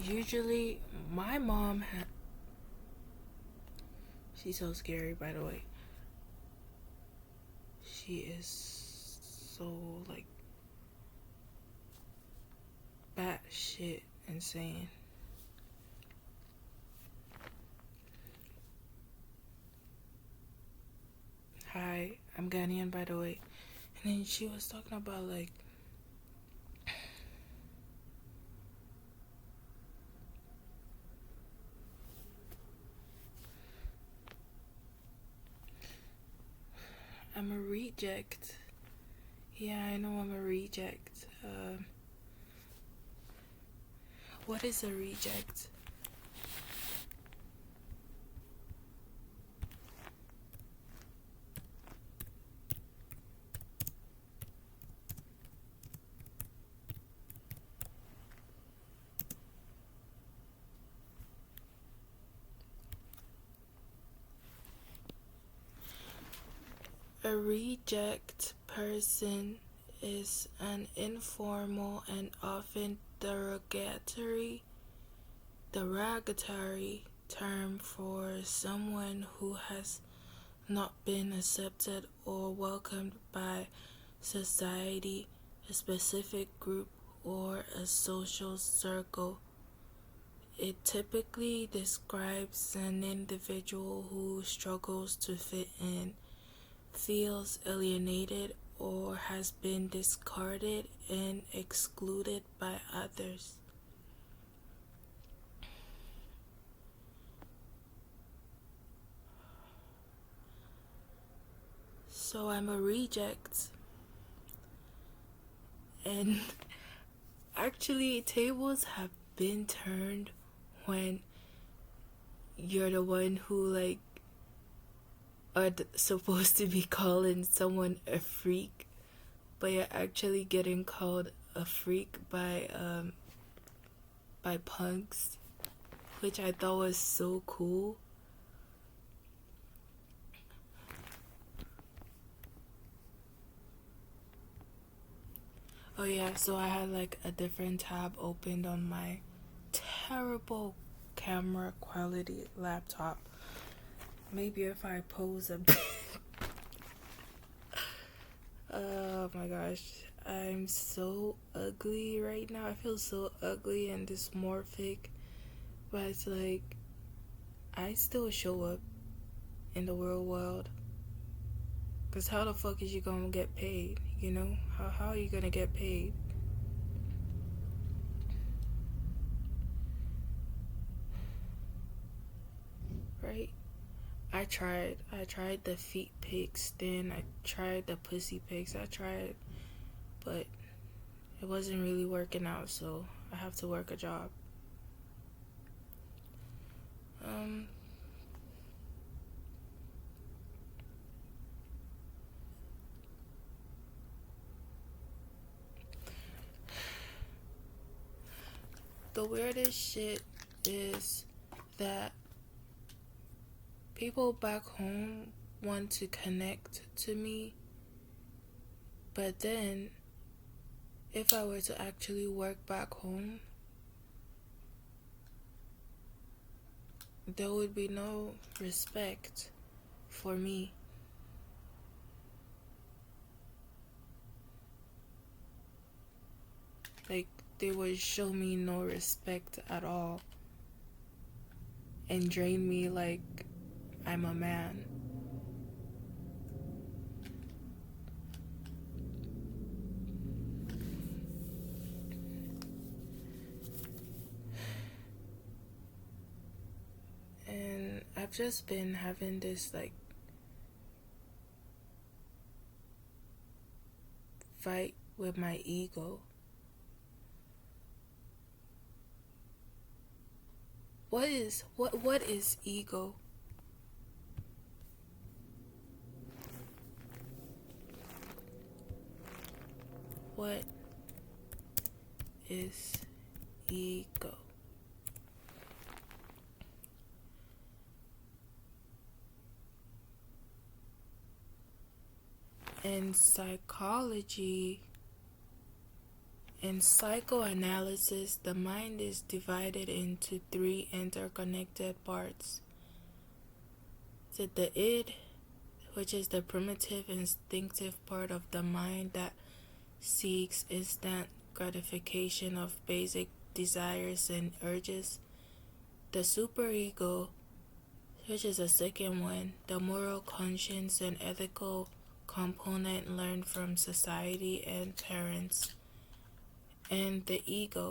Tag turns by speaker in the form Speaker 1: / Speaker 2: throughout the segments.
Speaker 1: Usually, my mom she's so scary, by the way. She is so, like, batshit insane. Hi, I'm Ghanaian, by the way. And then she was talking about, like, I'm a reject. Yeah, I know I'm a reject. What is a reject? A reject person is an informal and often derogatory term for someone who has not been accepted or welcomed by society, a specific group, or a social circle. It typically describes an individual who struggles to fit in, feels alienated, or has been discarded and excluded by others. So I'm a reject. And actually, tables have been turned when you're the one who, like, are supposed to be calling someone a freak, but you're actually getting called a freak by punks, which I thought was so cool. Oh yeah, so I had like a different tab opened on my terrible camera quality laptop. Maybe if I pose a bit. Oh my gosh, I'm so ugly right now. I feel so ugly and dysmorphic, but it's like I still show up in the real world. Cause how the fuck is you gonna get paid? You know, how are you gonna get paid? Right? I tried the feet pics, then I tried the pussy pics. I tried, but it wasn't really working out, so I have to work a job. Um, the weirdest shit is that people back home want to connect to me, but then if I were to actually work back home, there would be no respect for me. Like, they would show me no respect at all and drain me like I'm a man. And I've just been having this, like, fight with my ego. What is ego? What is ego? In psychology, In psychoanalysis, the mind is divided into three interconnected parts. The id, which is the primitive instinctive part of the mind that seeks instant gratification of basic desires and urges. The superego, which is the second one, the moral conscience and ethical component learned from society and parents. And the ego,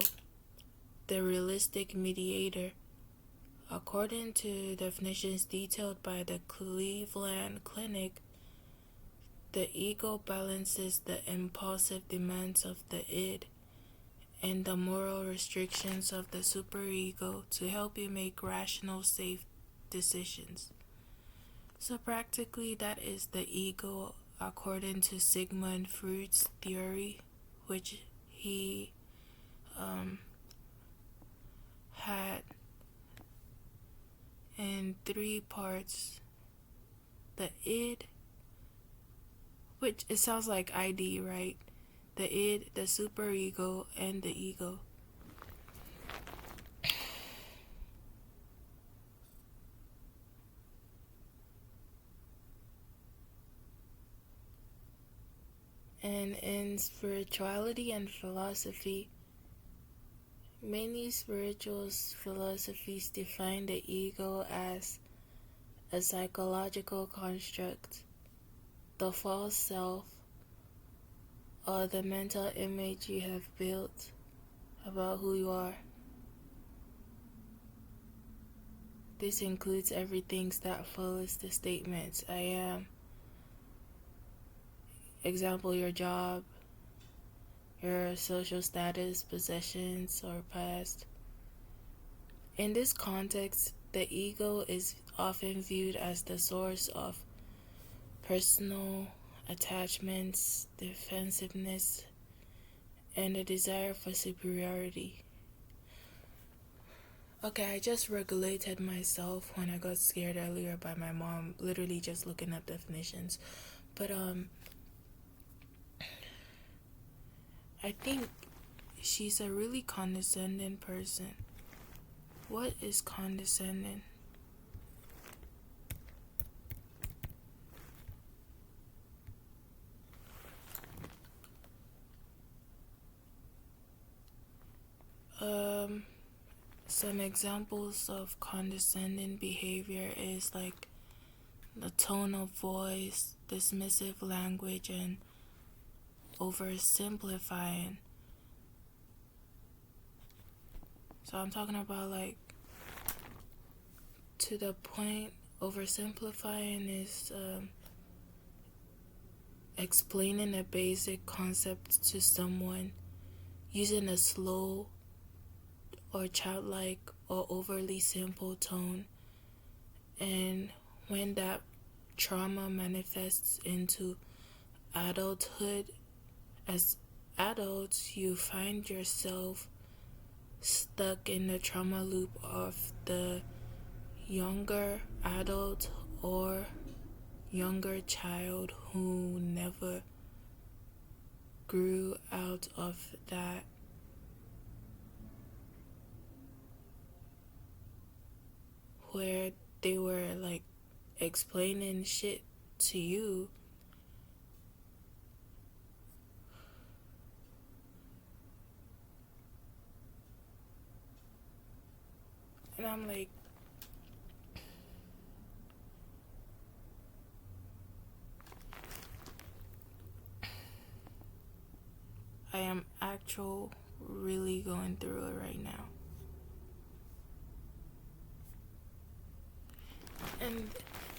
Speaker 1: the realistic mediator. According to definitions detailed by the Cleveland Clinic, the ego balances the impulsive demands of the id and the moral restrictions of the superego to help you make rational, safe decisions. So practically that is the ego according to Sigmund Freud's theory, which he had in three parts. The id, which it sounds like ID, right? The id, the superego, and the ego. And in spirituality and philosophy, many spiritual philosophies define the ego as a psychological construct, the false self, or the mental image you have built about who you are. This includes everything that follows the statements I am. Example, your job, your social status, possessions, or past. In this context, the ego is often viewed as the source of personal attachments, defensiveness, and a desire for superiority. Okay, I just regulated myself when I got scared earlier by my mom, literally just looking up definitions. But I think she's a really condescending person. What is condescending? Some examples of condescending behavior is like the tone of voice, dismissive language, and oversimplifying. So I'm talking about like to the point. Oversimplifying is explaining a basic concept to someone using a slow or childlike or overly simple tone, and when that trauma manifests into adulthood, as adults you find yourself stuck in the trauma loop of the younger adult or younger child who never grew out of that where they were like explaining shit to you. And I'm like, I am really going through it right now. And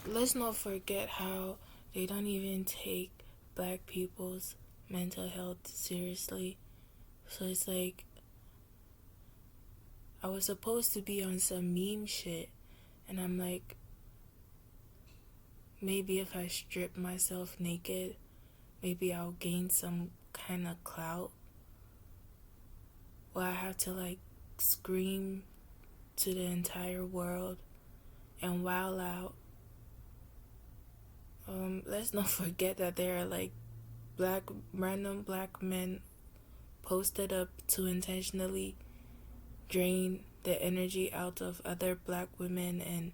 Speaker 1: let's not forget how they don't even take black people's mental health seriously. So it's like, I was supposed to be on some meme shit, and I'm like, maybe if I strip myself naked, maybe I'll gain some kind of clout. Or I have to like scream to the entire world and wow out. Let's not forget that there are like random black men posted up to intentionally drain the energy out of other black women and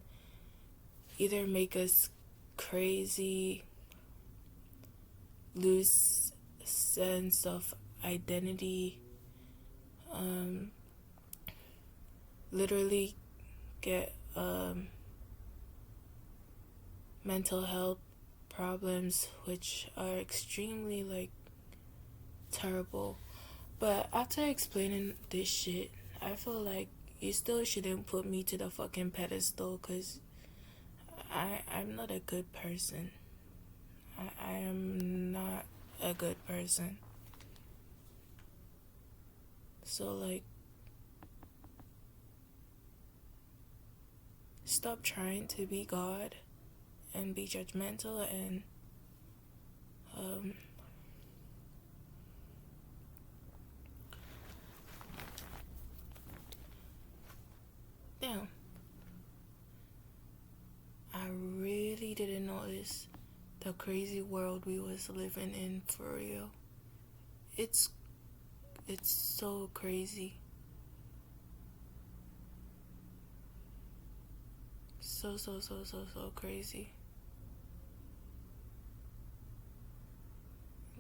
Speaker 1: either make us crazy, lose sense of identity, literally get mental health problems, which are extremely like terrible. But after explaining this shit, I feel like you still shouldn't put me to the fucking pedestal, because I'm not a good person. I am not a good person. So, like, stop trying to be God and be judgmental and, damn. I really didn't notice the crazy world we was living in, for real. It's so crazy. So crazy.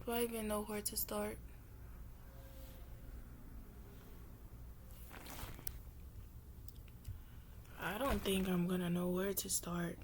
Speaker 1: Do I even know where to start? I don't think I'm gonna know where to start.